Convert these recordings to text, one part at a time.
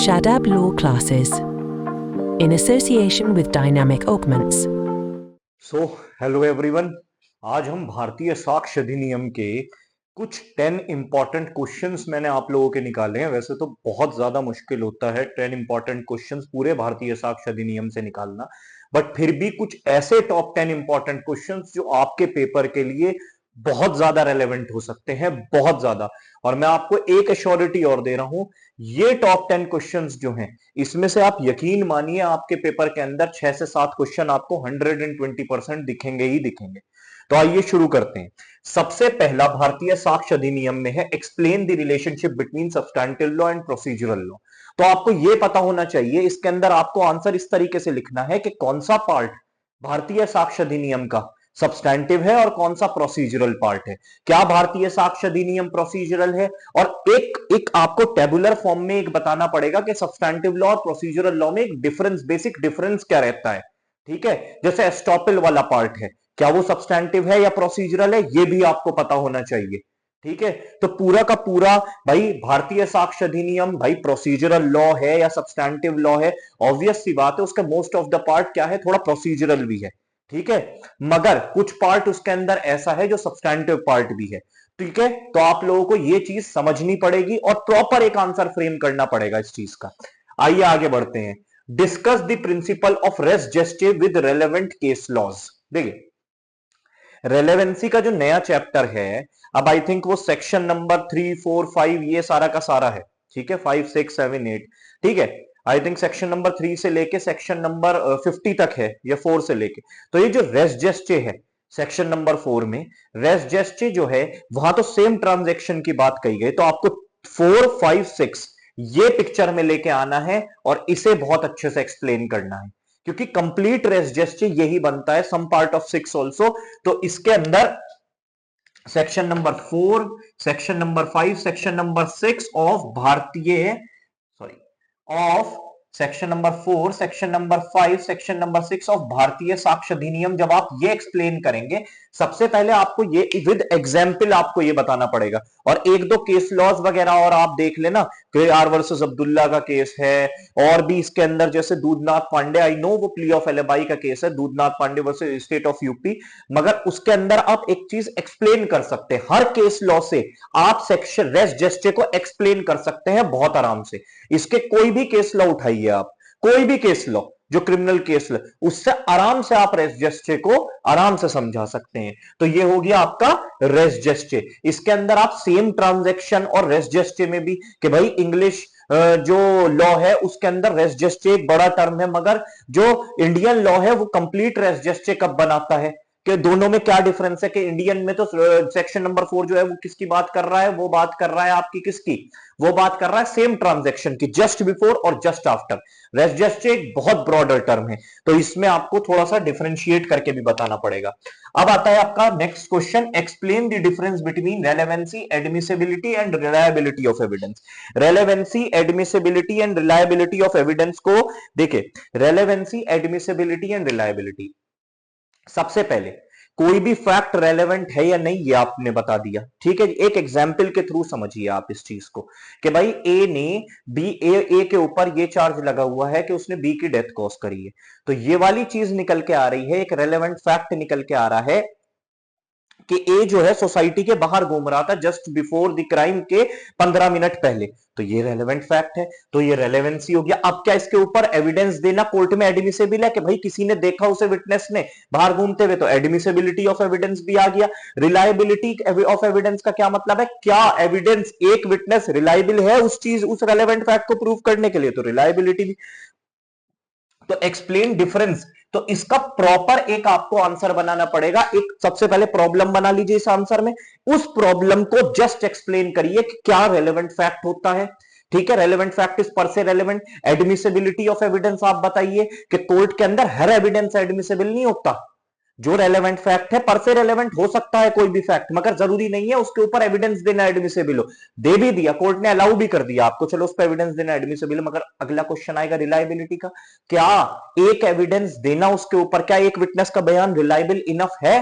Shadab Law Classes in association with Dynamic Augments. Hello everyone, आज हम भारतीय साक्ष्य अधिनियम के कुछ 10 इंपॉर्टेंट क्वेश्चंस मैंने आप लोगों के निकाले हैं। वैसे तो बहुत ज्यादा मुश्किल होता है 10 इंपॉर्टेंट क्वेश्चंस पूरे भारतीय साक्ष्य अधिनियम से निकालना, बट फिर भी कुछ ऐसे टॉप 10 इंपॉर्टेंट क्वेश्चंस जो आपके पेपर के लिए बहुत ज्यादा रेलेवेंट हो सकते हैं, बहुत ज्यादा। और मैं आपको एक एश्योरिटी और दे रहा हूं, ये टॉप 10 क्वेश्चंस जो हैं, इसमें से आप यकीन मानिए आपके पेपर के अंदर 6 से 7 क्वेश्चन आपको 120% दिखेंगे ही दिखेंगे। तो आइए शुरू करते हैं। सबसे पहला भारतीय साक्ष्य अधिनियम में है, explain the relationship between substantive law and procedural law. तो आपको यह पता होना चाहिए, इसके अंदर आपको आंसर इस तरीके से लिखना है कि कौन सा पार्ट भारतीय साक्ष्य अधिनियम का सब्सटैंटिव है और कौन सा प्रोसीजरल पार्ट है। क्या भारतीय साक्ष्य अधिनियम प्रोसीजरल है, और एक आपको टेबुलर फॉर्म में एक बताना पड़ेगा कि सब्सटैंटिव लॉ और प्रोसीजरल लॉ में एक डिफरेंस, बेसिक डिफरेंस क्या रहता है। ठीक है, जैसे एस्टॉपेल वाला पार्ट है, क्या वो सब्सटैंटिव है या प्रोसीजरल है, ये भी आपको पता होना चाहिए। ठीक है, तो पूरा का पूरा भाई भारतीय साक्ष्य अधिनियम भाई प्रोसीजरल लॉ है या सब्सटैंटिव लॉ है, ऑब्वियस सी बात है उसका मोस्ट ऑफ द पार्ट क्या है, थोड़ा प्रोसीजरल भी है। ठीक है, मगर कुछ पार्ट उसके अंदर ऐसा है जो सब्सटैंटिव पार्ट भी है। ठीक है, तो आप लोगों को यह चीज समझनी पड़ेगी और प्रॉपर एक आंसर फ्रेम करना पड़ेगा इस चीज का। आइए आगे बढ़ते हैं। Discuss the principle of res gestae with relevant case laws. देखिए, रेलेवेंसी का जो नया चैप्टर है, अब आई थिंक वो सेक्शन नंबर 3, 4, 5 ये सारा का सारा है। ठीक है, 5, 6, 7, 8। ठीक है, आई थिंक सेक्शन नंबर 3 से लेके सेक्शन नंबर 50 तक है, या 4 से लेके। तो ये जो रेस जेस्टे है सेक्शन नंबर 4 में, रेस जेस्टे जो है वहां तो सेम ट्रांजैक्शन की बात कही गई। तो आपको 4, 5, 6 ये पिक्चर में लेके आना है और इसे बहुत अच्छे से एक्सप्लेन करना है, क्योंकि कंप्लीट रेस जेस्टे यही बनता है, सम पार्ट ऑफ 6 ऑल्सो। तो इसके अंदर section number 4, section number 5, section number 6 of Bharatiya, sorry, of section number 4, section number 5, section number 6 of Bharatiya Sakshya अधिनियम जब आप ये एक्सप्लेन करेंगे, सबसे पहले आपको ये विद एग्जाम्पल आपको ये बताना पड़ेगा। और एक दो केस लॉज वगैरह और आप देख लेना, आर वर्सेस अब्दुल्ला का केस है, और भी इसके अंदर जैसे दूधनाथ पांडे, आई नो वो प्ली ऑफ एलिबाई का केस है, Dudhnath Pandey versus state of UP, मगर उसके अंदर आप एक चीज एक्सप्लेन कर सकते हैं। हर केस लॉ से आप सेक्शन रेस जेस्टे को एक्सप्लेन कर सकते हैं बहुत आराम से। इसके कोई भी केस लॉ उठाइए आप, कोई भी केस लॉ जो क्रिमिनल केस लॉ, उससे आराम से आप रेस जेस्टे को आराम से समझा सकते हैं। तो ये हो गया आपका रेस जेस्टे। इसके अंदर आप सेम ट्रांजैक्शन और रेस जेस्टे में भी कि भाई इंग्लिश जो लॉ है उसके अंदर रेस जेस्टे एक बड़ा टर्म है, मगर जो इंडियन लॉ है वो कंप्लीट रेस जेस्टे कब बनाता है, कि दोनों में क्या डिफरेंस है। कि इंडियन में तो सेक्शन नंबर 4 जो है वो किसकी बात कर रहा है, वो बात कर रहा है आपकी किसकी, वो बात कर रहा है सेम ट्रांजैक्शन की, जस्ट बिफोर और जस्ट आफ्टर। रेस जेस्टे एक बहुत ब्रॉडर टर्म है, तो इसमें आपको थोड़ा सा डिफरेंशिएट करके भी बताना पड़ेगा। अब आता है आपका next question, explain the difference between relevancy, admissibility and reliability of evidence. Relevancy, admissibility and reliability of evidence को देखिए, रेलेवेंसी, एडमिसिबिलिटी एंड रिलायबिलिटी, सबसे पहले कोई भी फैक्ट रेलेवेंट है या नहीं ये आपने बता दिया। ठीक है, एक एग्जाम्पल के थ्रू समझिए आप इस चीज को, कि भाई ए ने बी, ए के ऊपर ये चार्ज लगा हुआ है कि उसने बी की डेथ कॉज करी है। तो ये वाली चीज निकल के आ रही है, एक रेलेवेंट फैक्ट निकल के आ रहा है कि ए जो है सोसाइटी के बाहर घूम रहा था जस्ट बिफोर द क्राइम के 15 मिनट पहले। तो ये रेलेवेंट फैक्ट है, तो ये रेलेवेंसी हो गया। अब क्या इसके ऊपर एविडेंस देना कोर्ट में एडमिसिबल है, कि भाई किसी ने देखा उसे, विटनेस ने बाहर घूमते हुए, तो एडमिसिबिलिटी ऑफ एविडेंस भी आ गया। रिलायबिलिटी ऑफ एविडेंस का क्या मतलब है, क्या एविडेंस, एक विटनेस रिलायबल है उस चीज, उस रेलेवेंट फैक्ट को प्रूव करने के लिए, तो रिलायबिलिटी भी। तो एक्सप्लेन डिफरेंस, तो इसका प्रॉपर एक आपको आंसर बनाना पड़ेगा। एक सबसे पहले प्रॉब्लम बना लीजिए इस आंसर में, उस प्रॉब्लम को जस्ट एक्सप्लेन करिए कि क्या रेलेवेंट फैक्ट होता है। ठीक है, रेलेवेंट फैक्ट इज पर से रेलेवेंट। एडमिसिबिलिटी ऑफ एविडेंस आप बताइए कि कोर्ट के अंदर हर एविडेंस एडमिसिबल नहीं होता। जो रेलेवेंट फैक्ट है पर से रेलेवेंट हो सकता है कोई भी फैक्ट, मगर जरूरी नहीं है उसके ऊपर एविडेंस देना एडमिसिबल हो। दे भी दिया कोर्ट ने, अलाउ भी कर दिया आपको, चलो उस पर एविडेंस देना एडमिसिबल, मगर अगला क्वेश्चन आएगा रिलायबिलिटी का। क्या एक एविडेंस देना उसके ऊपर, क्या एक विटनेस का बयान रिलायबल इनफ है,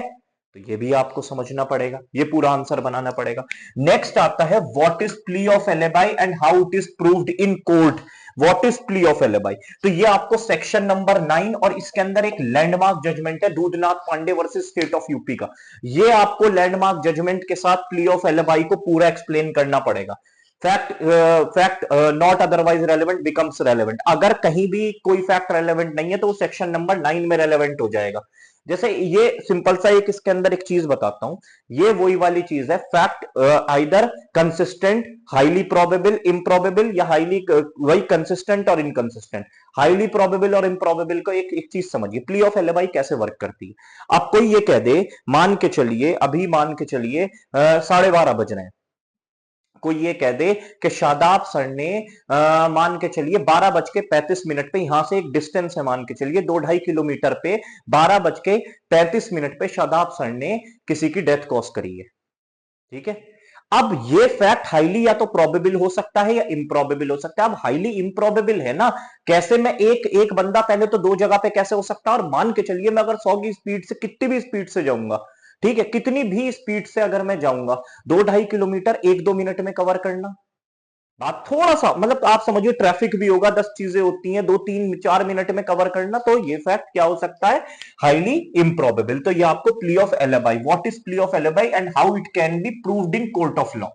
तो ये भी आपको समझना पड़ेगा, ये पूरा आंसर बनाना पड़ेगा। नेक्स्ट आता है what is plea of alibi and how it is proved in court. What is plea of alibi? तो ये आपको सेक्शन नंबर 9 और इसके अंदर एक लैंडमार्क जजमेंट है Dudhnath Pandey versus state of UP का। ये आपको लैंडमार्क जजमेंट के साथ प्ली ऑफ एलिबाई को पूरा एक्सप्लेन करना पड़ेगा। Fact not otherwise relevant becomes relevant. अगर कहीं भी कोई फैक्ट रेलेवेंट नहीं है तो वो सेक्शन नंबर 9 में रेलेवेंट हो जाएगा। जैसे ये सिंपल सा एक इसके अंदर एक चीज बताता हूं, ये वही वाली चीज है, fact either consistent, highly probable, improbable, या हाईली वही कंसिस्टेंट और इनकंसिस्टेंट। हाईली प्रोबेबल और इम्प्रोबेबल को एक चीज समझिए, प्ली ऑफ एलिबाई कैसे वर्क करती है। आप कोई ये कह दे, मान के चलिए, अभी मान के चलिए 12:30 बज रहे हैं, कोई ये कह दे कि शादाब सर ने मान के चलिए 12:35 पे, यहां से एक डिस्टेंस है मान के चलिए 2-2.5 किलोमीटर पे, 12:35 पे शादाब सर ने किसी की डेथ कॉज करी है। ठीक है, अब ये फैक्ट हाईली या तो प्रोबेबल हो सकता है या इम्प्रोबेबल हो सकता है। अब हाईली इम्प्रोबेबल है ना, कैसे मैं एक बंदा पहले तो दो जगह पे कैसे हो सकता है, और मान के चलिए मैं अगर 100 की स्पीड से, कितनी भी स्पीड से जाऊंगा, ठीक है, कितनी भी स्पीड से अगर मैं जाऊंगा, 2-2.5 किलोमीटर 1-2 मिनट में कवर करना, बात थोड़ा सा मतलब आप समझिए, ट्रैफिक भी होगा, 10 चीजें होती हैं, 2-3-4 मिनट में कवर करना, तो ये फैक्ट क्या हो सकता है, हाईली इम्प्रोबेबल। तो ये आपको plea of alibi, what is plea of alibi and how it can be proved in court of law.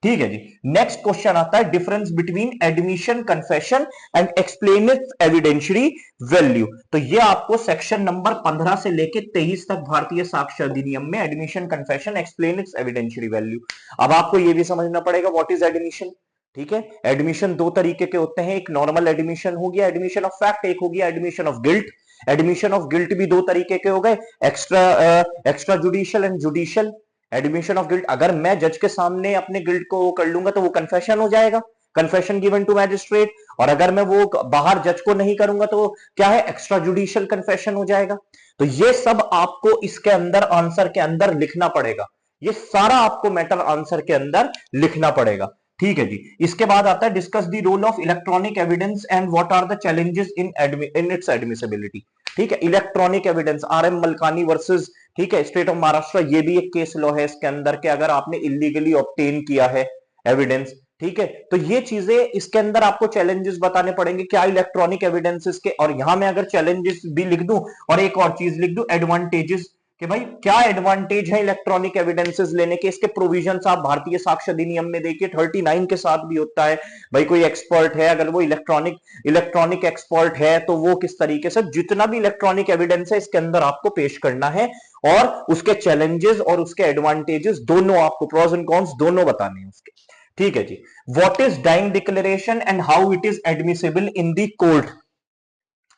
ठीक है जी, नेक्स्ट क्वेश्चन आता है, difference between admission confession and explain their evidentiary value. तो ये आपको सेक्शन नंबर 15 से लेके 23 तक भारतीय साक्ष्य अधिनियम में एडमिशन कन्फेशन एक्सप्लेनेट एविडेंशियरी वैल्यू। अब आपको ये भी समझना पड़ेगा व्हाट इज एडमिशन। ठीक है, एडमिशन दो तरीके के होते हैं, एक नॉर्मल एडमिशन हो गया, एडमिशन ऑफ फैक्ट, एक हो गया admission of guilt. Admission of guilt भी दो तरीके के हो गए, extra judicial and judicial. Admission of guilt, अगर मैं जज के सामने अपने गिल्ट को कर लूंगा तो वो कन्फेशन हो जाएगा, कन्फेशन गिवन टू मैजिस्ट्रेट। और अगर मैं वो बाहर जज को नहीं करूंगा तो क्या है, एक्स्ट्रा जुडिशियल कन्फेशन हो जाएगा। तो ये सब आपको इसके अंदर आंसर के अंदर लिखना पड़ेगा, ये सारा आपको मैटर आंसर के अंदर लिखना पड़ेगा। ठीक है जी, इसके बाद आता है discuss the role of electronic evidence and what are the challenges in its admissibility. ठीक है, electronic evidence, RM Malkani versus, ठीक है, स्टेट ऑफ महाराष्ट्र, ये भी एक केस लॉ है इसके अंदर के, अगर आपने इलीगली ऑब्टेन किया है एविडेंस, ठीक है, तो ये चीजें इसके अंदर आपको चैलेंजेस बताने पड़ेंगे, क्या इलेक्ट्रॉनिक एविडेंसेस के। और यहां मैं अगर चैलेंजेस भी लिख दूं और एक और चीज लिख दूं, एडवांटेजेस, कि भाई क्या एडवांटेज है इलेक्ट्रॉनिक एविडेंसेस लेने के, इसके प्रोविजंस आप भारतीय साक्ष्य अधिनियम में देखिए 39 के साथ भी होता है। भाई कोई एक्सपर्ट है, अगर वो इलेक्ट्रॉनिक एक्सपर्ट है तो वो किस तरीके से, जितना भी इलेक्ट्रॉनिक एविडेंस है इसके अंदर आपको पेश करना है, और उसके चैलेंजेस और उसके एडवांटेजेस दोनों आपको, प्रोज एंड कॉन्स दोनों बताने हैं उसके। ठीक है जी, what is dying declaration and how it is admissible in the court.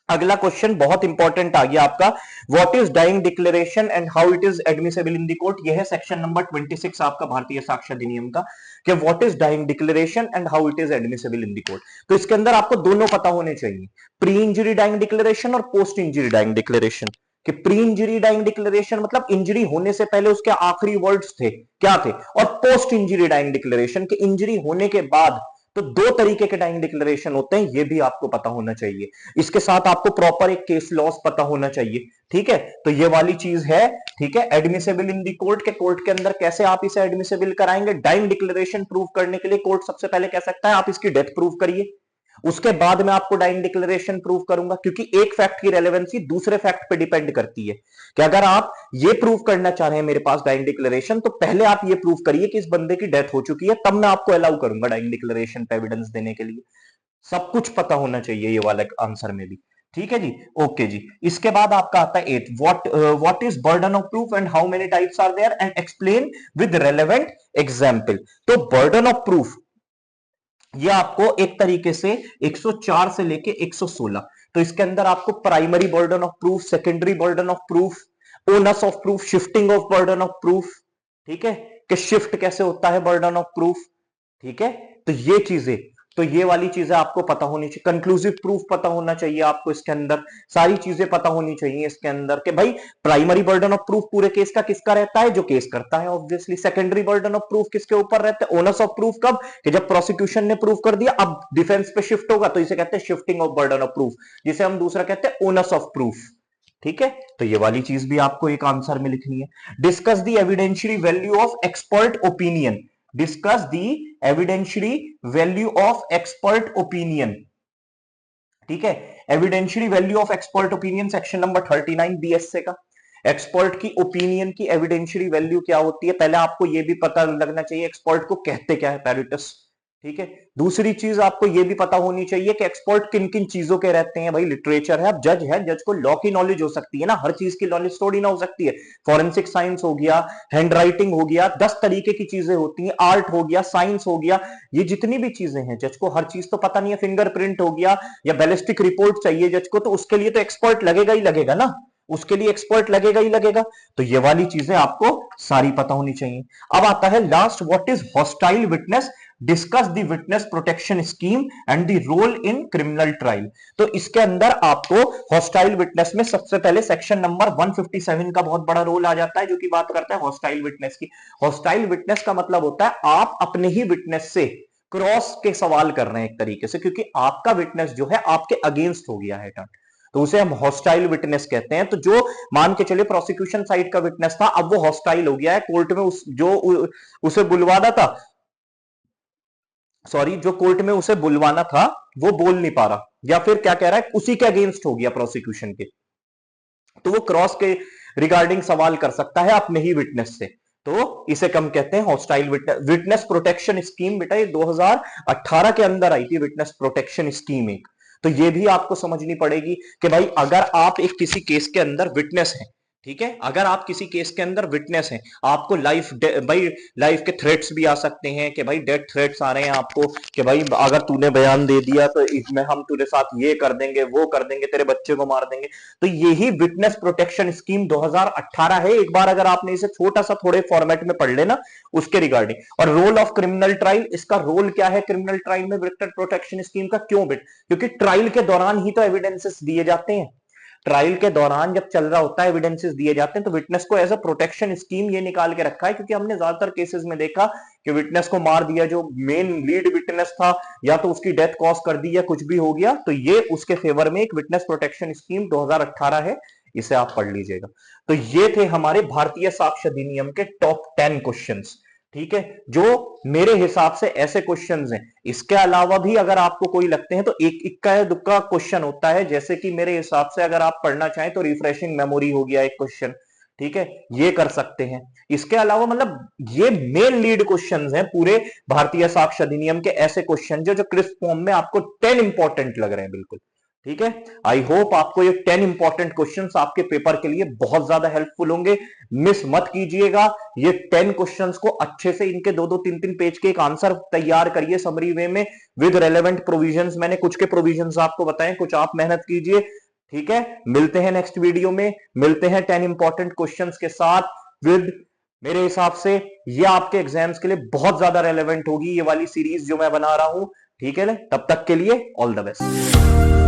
अगला क्वेश्चन बहुत इंपॉर्टेंट आ गया आपका, what is dying declaration and how it is admissible in the court. यह है सेक्शन नंबर 26 आपका भारतीय साक्ष्य अधिनियम का, कि what is dying declaration and how it is admissible in the court. तो इसके अंदर आपको दोनों पता होने चाहिए, प्री इंजरी डाइंग डिक्लेरेशन और पोस्ट इंजरी डाइंग डिक्लेरेशन। कि प्री इंजरी डाइंग डिक्लेरेशन मतलब इंजरी होने से पहले उसके आखिरी वर्ड्स थे क्या थे, और पोस्ट इंजरी डाइंग डिक्लेरेशन कि इंजरी होने के बाद। तो दो तरीके के डाइंग डिक्लेरेशन होते हैं, ये भी आपको पता होना चाहिए। इसके साथ आपको प्रॉपर एक केस लॉस पता होना चाहिए। ठीक है, तो ये वाली चीज है। ठीक है, एडमिसिबल इन दी कोर्ट, के कोर्ट के अंदर कैसे आप इसे एडमिसिबल कराएंगे। डाइंग डिक्लेरेशन प्रूव करने के लिए कोर्ट सबसे पहले कह सकता है आप इसकी डेथ प्रूव करिए, उसके बाद मैं आपको डाइंग डिक्लेरेशन प्रूव करूंगा, क्योंकि एक फैक्ट की रेलेवेंसी दूसरे फैक्ट पे डिपेंड करती है। कि अगर आप ये प्रूव करना चाह रहे हैं मेरे पास डाइंग डिक्लेरेशन, तो पहले आप ये प्रूव करिए कि इस बंदे की डेथ हो चुकी है, तब मैं आपको अलाउ करूंगा डाइंग डिक्लेरेशन पे एविडेंस देने के लिए। सब कुछ पता होना चाहिए ये वाला आंसर में भी। ठीक है जी, ओके जी। इसके बाद आपका आता है 8, what is burden of proof and how many types are there and explain with relevant example. तो बर्डन ऑफ प्रूफ ये आपको एक तरीके से 104 से लेके 116, तो इसके अंदर आपको primary burden of proof, secondary burden of proof, onus of proof, shifting of burden of proof, ठीक है, कि शिफ्ट कैसे होता है बर्डन ऑफ प्रूफ। ठीक है, तो ये चीजें, तो ये वाली चीजें आपको पता होनी चाहिए। कंक्लूसिव प्रूफ पता होना चाहिए आपको, इसके अंदर सारी चीजें पता होनी चाहिए इसके अंदर, कि भाई प्राइमरी बर्डन ऑफ प्रूफ पूरे केस का किसका रहता है, जो केस करता है obviously. Secondary burden of proof किसके ऊपर रहता है, ओनस ऑफ प्रूफ कब, कि जब प्रोसिक्यूशन ने प्रूफ कर दिया अब डिफेंस पे शिफ्ट होगा, तो इसे कहते हैं shifting of burden of proof, जिसे हम दूसरा कहते हैं ओनस ऑफ प्रूफ। ठीक है, तो ये वाली चीज भी आपको एक आंसर में लिखनी है। Discuss the evidentiary value of expert opinion, discuss the evidentiary value of expert opinion. ठीक है। Evidentiary value of expert opinion section number 39 BSA का। एक्सपर्ट की ओपिनियन की एविडेंशियरी वैल्यू क्या होती है, पहले आपको यह भी पता लगना चाहिए एक्सपर्ट को कहते क्या है, पैरिटस। ठीक है। दूसरी चीज आपको यह भी पता होनी चाहिए कि एक्सपर्ट किन किन चीजों के रहते हैं। भाई लिटरेचर है, अब जज है, जज को लॉ की नॉलेज हो सकती है ना, हर चीज की नॉलेज थोड़ी ना हो सकती है। फॉरेंसिक साइंस हो गया, हैंड राइटिंग हो गया, 10 तरीके की चीजें होती हैं, आर्ट हो गया, साइंस हो गया, ये जितनी भी चीजें हैं जज को हर चीज तो पता नहीं है। फिंगरप्रिंट हो गया या बैलिस्टिक रिपोर्ट चाहिए जज को, तो उसके लिए तो एक्सपर्ट लगेगा ही लगेगा ना, उसके लिए एक्सपर्ट लगेगा ही लगेगा। तो ये वाली चीजें आपको सारी पता होनी चाहिए। अब आता है last, what is hostile witness, discuss the witness protection scheme and the role in criminal trial. तो इसके अंदर आपको हॉस्टाइल विटनेस में सबसे पहले सेक्शन नंबर 157 का बहुत बड़ा रोल आ जाता है, जो कि बात करता है हॉस्टाइल विटनेस की। हॉस्टाइल विटनेस का मतलब होता है आप अपने ही विटनेस से क्रॉस के सवाल कर रहे हैं एक तरीके से, क्योंकि आपका विटनेस जो है आपके अगेंस्ट हो गया है टर्न, तो उसे हम हॉस्टाइल विटनेस कहते हैं। तो जो मान के चले प्रोसिक्यूशन साइड का विटनेस था, अब वो हॉस्टाइल हो गया है कोर्ट में, उसे बुलवाना था, सॉरी, जो कोर्ट में उसे बुलवाना था वो बोल नहीं पा रहा, या फिर क्या कह रहा है, उसी के अगेंस्ट हो गया प्रोसिक्यूशन के, तो वो क्रॉस के रिगार्डिंग सवाल कर सकता है अपने ही विटनेस से। तो इसे कम कहते हैं hostile witness. Witness protection scheme बेटा ये 2018 के अंदर आई थी, विटनेस प्रोटेक्शन स्कीम एक। तो ये भी आपको समझनी पड़ेगी कि भाई अगर आप एक किसी केस के अंदर विटनेस हैं, ठीक है, अगर आप किसी केस के अंदर विटनेस हैं, आपको भाई लाइफ के थ्रेट्स भी आ सकते हैं कि भाई डेथ थ्रेट्स आ रहे हैं आपको कि भाई अगर तूने बयान दे दिया तो इसमें हम तेरे साथ ये कर देंगे, वो कर देंगे, तेरे बच्चे को मार देंगे। तो यही विटनेस प्रोटेक्शन स्कीम 2018 है। एक बार अगर आपने इसे छोटा सा थोड़े फॉर्मेट में पढ़ लेना उसके रिगार्डिंग। और रोल ऑफ क्रिमिनल ट्रायल, इसका रोल क्या है क्रिमिनल ट्रायल में विटनेस प्रोटेक्शन स्कीम का, क्यों बिट, क्योंकि ट्रायल के दौरान ही तो एविडेंसेस दिए जाते हैं। ट्रायल के दौरान जब चल रहा होता है एविडेंसेस दिए जाते हैं, तो विटनेस को एज अ प्रोटेक्शन स्कीम ये निकाल के रखा है, क्योंकि हमने ज्यादातर केसेस में देखा कि विटनेस को मार दिया, जो मेन लीड विटनेस था, या तो उसकी डेथ कॉज कर दी या कुछ भी हो गया, तो ये उसके फेवर में एक विटनेस प्रोटेक्शन स्कीम 2018 है, इसे आप पढ़ लीजिएगा। तो ये थे हमारे भारतीय साक्ष्य अधिनियम के टॉप 10 क्वेश्चंस, ठीक है, जो मेरे हिसाब से ऐसे क्वेश्चंस हैं। इसके अलावा भी अगर आपको कोई लगते हैं तो एक इक्का दुक्का क्वेश्चन होता है, जैसे कि मेरे हिसाब से अगर आप पढ़ना चाहें तो रिफ्रेशिंग मेमोरी हो गया एक क्वेश्चन, ठीक है, ये कर सकते हैं। इसके अलावा मतलब ये मेन लीड क्वेश्चंस हैं पूरे भारतीय साक्ष्य अधिनियम के, ऐसे क्वेश्चन जो क्रिस्प फॉर्म में आपको 10 इंपॉर्टेंट लग रहे हैं, बिल्कुल ठीक है। आई होप आपको ये 10 इंपॉर्टेंट क्वेश्चंस आपके पेपर के लिए बहुत ज्यादा हेल्पफुल होंगे, मिस मत कीजिएगा। ये 10 क्वेश्चंस को अच्छे से इनके 2-2 3-3 पेज के एक आंसर तैयार करिए समरी वे में विद रेलेवेंट प्रोविजंस। मैंने कुछ के प्रोविजंस आपको बताए, कुछ आप मेहनत कीजिए, ठीक है। मिलते हैं नेक्स्ट वीडियो में, मिलते हैं 10 इंपॉर्टेंट क्वेश्चंस के साथ विद, मेरे हिसाब से ये आपके एग्जाम्स के लिए बहुत ज्यादा रेलेवेंट होगी ये वाली सीरीज जो मैं बना रहा हूं, ठीक है ना। तब तक के लिए ऑल द बेस्ट।